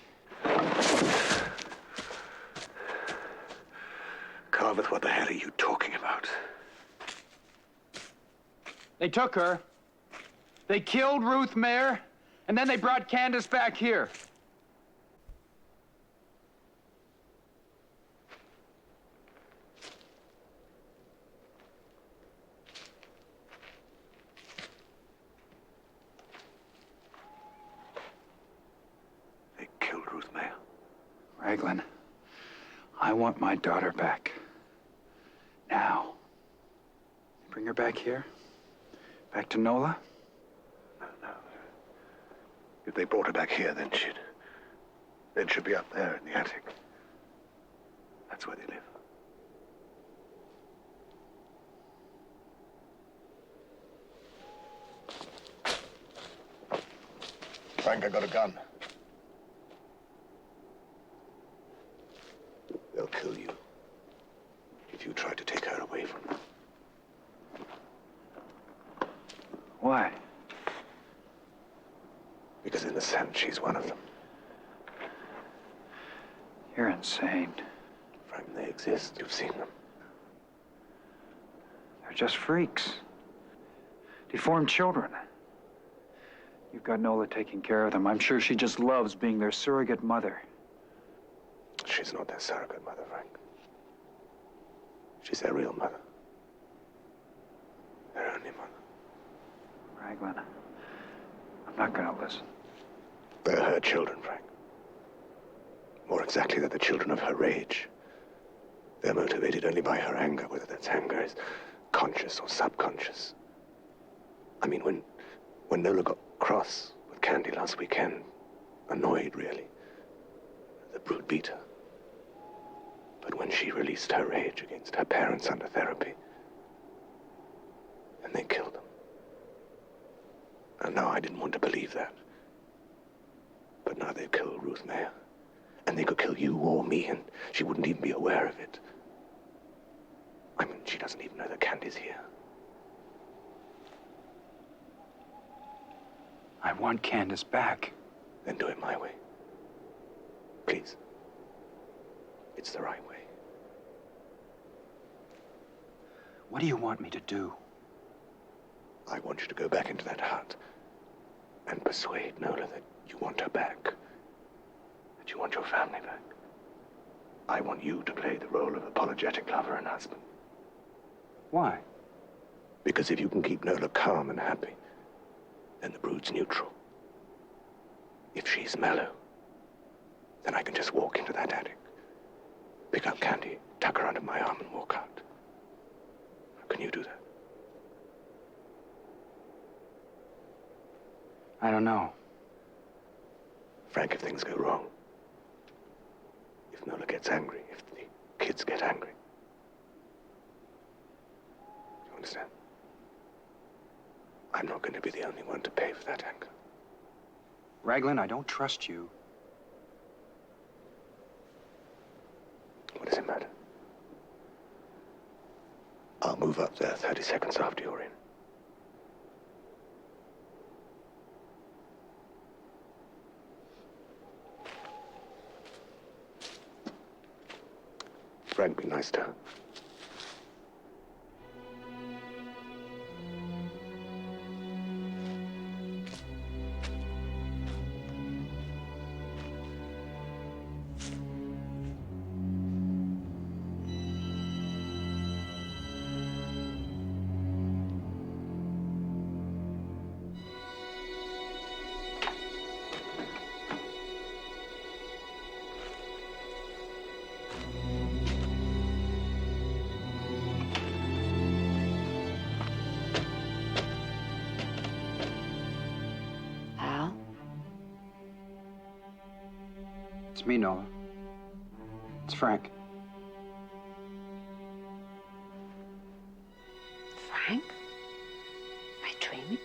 Carveth, what the hell are you talking about? They took her. They killed Ruth Mayer, and then they brought Candace back here. They killed Ruth Mayer. Raglan, I want my daughter back. Now. Bring her back here? Back to Nola? No. If they brought her back here, then she'd be up there in the attic. That's where they live. Frank, I got a gun. They'll kill you if you try to take her away from them. Why? Because in a sense, she's one of them. You're insane. Frank, they exist. You've seen them. They're just freaks. Deformed children. You've got Nola taking care of them. I'm sure she just loves being their surrogate mother. She's not their surrogate mother, Frank. She's their real mother. Their only mother. Raglan, I'm not gonna listen. They're her children, Frank. More exactly, they're the children of her rage. They're motivated only by her anger, whether that anger is conscious or subconscious. I mean, when Nola got cross with Candy last weekend, annoyed, really, the brute beat her. But when she released her rage against her parents under therapy, then they killed them. And no, I didn't want to believe that. But now they've killed Ruth Mayer. And they could kill you or me, and she wouldn't even be aware of it. I mean, she doesn't even know that Candy's here. I want Candace back. Then do it my way. Please. It's the right way. What do you want me to do? I want you to go back into that hut and persuade Nola that you want her back. That you want your family back. I want you to play the role of apologetic lover and husband. Why? Because if you can keep Nola calm and happy, then the brood's neutral. If she's mellow, then I can just walk into that attic, pick up Candy, tuck her under my arm and walk out. Can you do that? I don't know. Frank, if things go wrong, if Nola gets angry, if the kids get angry, do you understand? I'm not going to be the only one to pay for that anger. Raglan, I don't trust you. What does it matter? I'll move up there 30 seconds after you're in. Frank, be nice to her. It's me, Nola. It's Frank. Frank? Am I dreaming?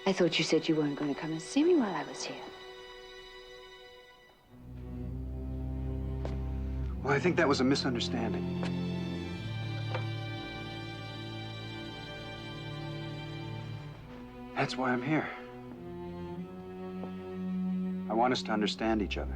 I thought you said you weren't going to come and see me while I was here. Well, I think that was a misunderstanding. That's why I'm here. I want us to understand each other.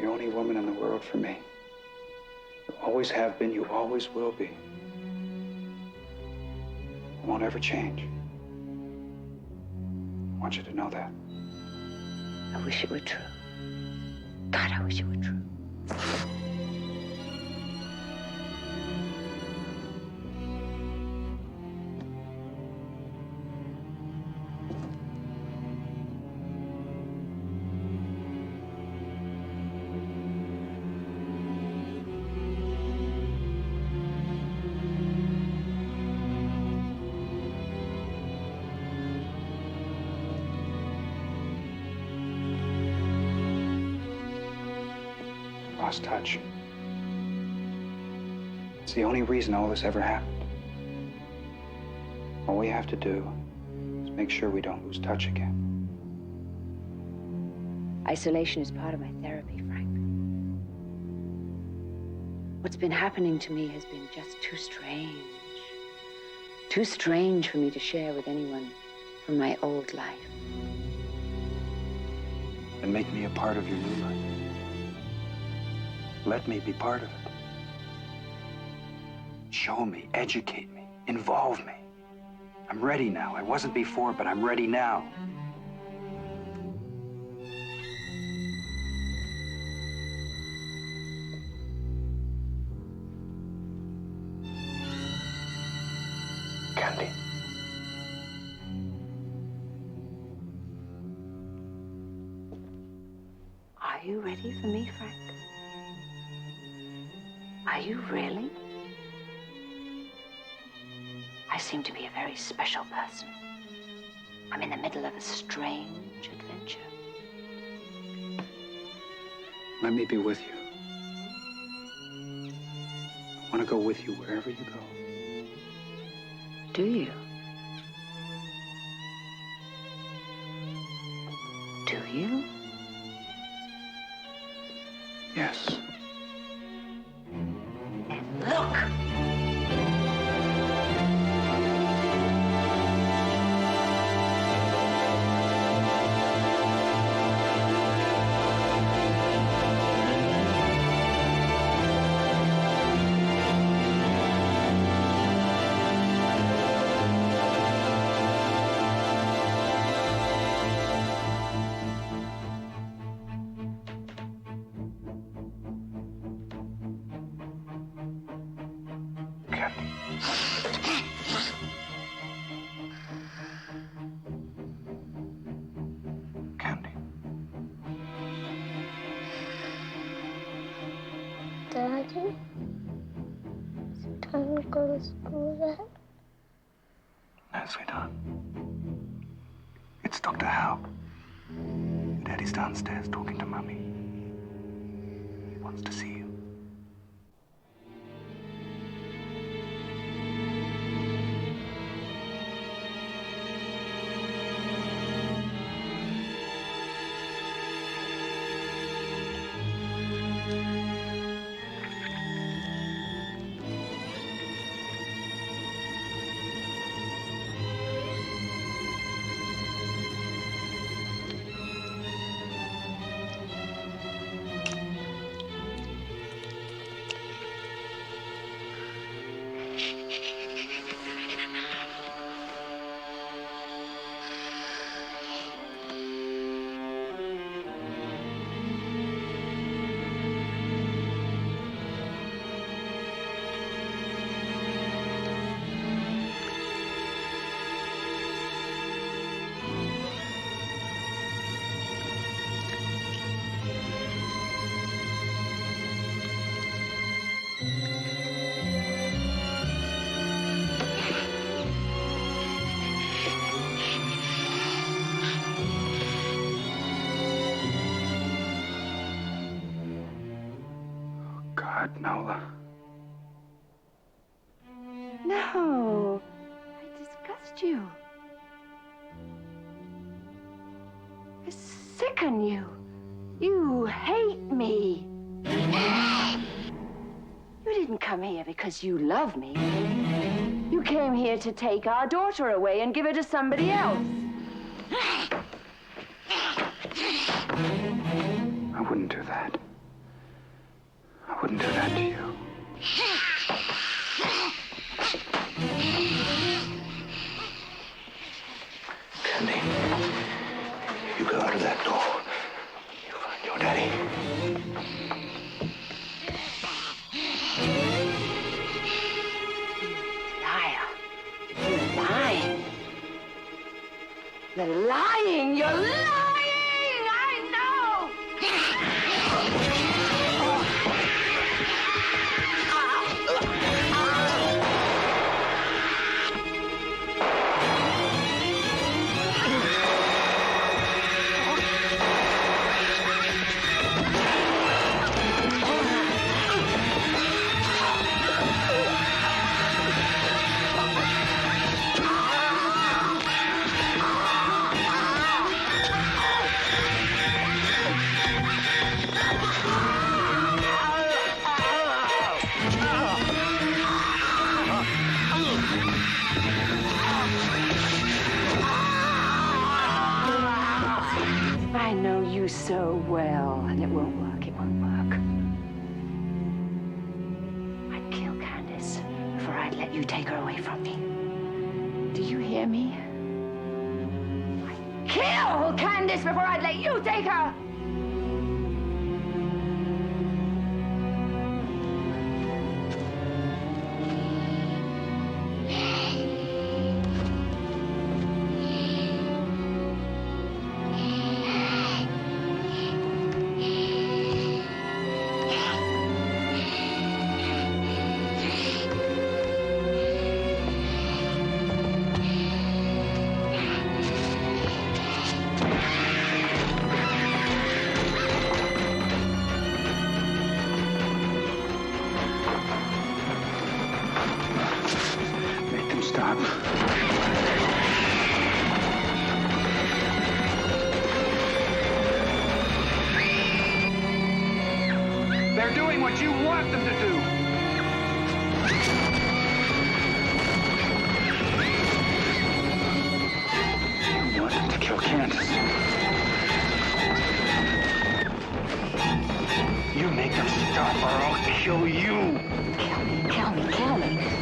the only woman in the world for me. You always have been, you always will be. It won't ever change. I want you to know that. I wish it were true. God, I wish it were true. Lost touch. It's the only reason all this ever happened. All we have to do is make sure we don't lose touch again. Isolation is part of my therapy, Frank. What's been happening to me has been just too strange. Too strange for me to share with anyone from my old life. And make me a part of your new life. Let me be part of it. Show me, educate me, involve me. I'm ready now. I wasn't before, but I'm ready now. Candy. Are you ready for me, Frank? Are you really? I seem to be a very special person. I'm in the middle of a strange adventure. Let me be with you. I want to go with you wherever you go. Do you? Do you? Yes. Look! Daddy? Is it time to go to school yet? No, sweetheart. It's Dr. Hal. Daddy's downstairs talking to Mummy. He wants to see you. Nola. No, I disgust you. I sicken you. You hate me. You didn't come here because you love me. You came here to take our daughter away and give her to somebody else. I wouldn't do that. I wouldn't do that to you. Candy, you go out of that door. You'll find your daddy. Liar. You're lying. You're lying. You're lying. I know. I know you so well, and it won't work. It won't work. I'd kill Candace before I'd let you take her away from me. Do you hear me? I'd kill Candace before I'd let you take her! They're doing what you want them to do. You want them to kill Candace. You make them stop or I'll kill you. Kill me, kill me, kill me.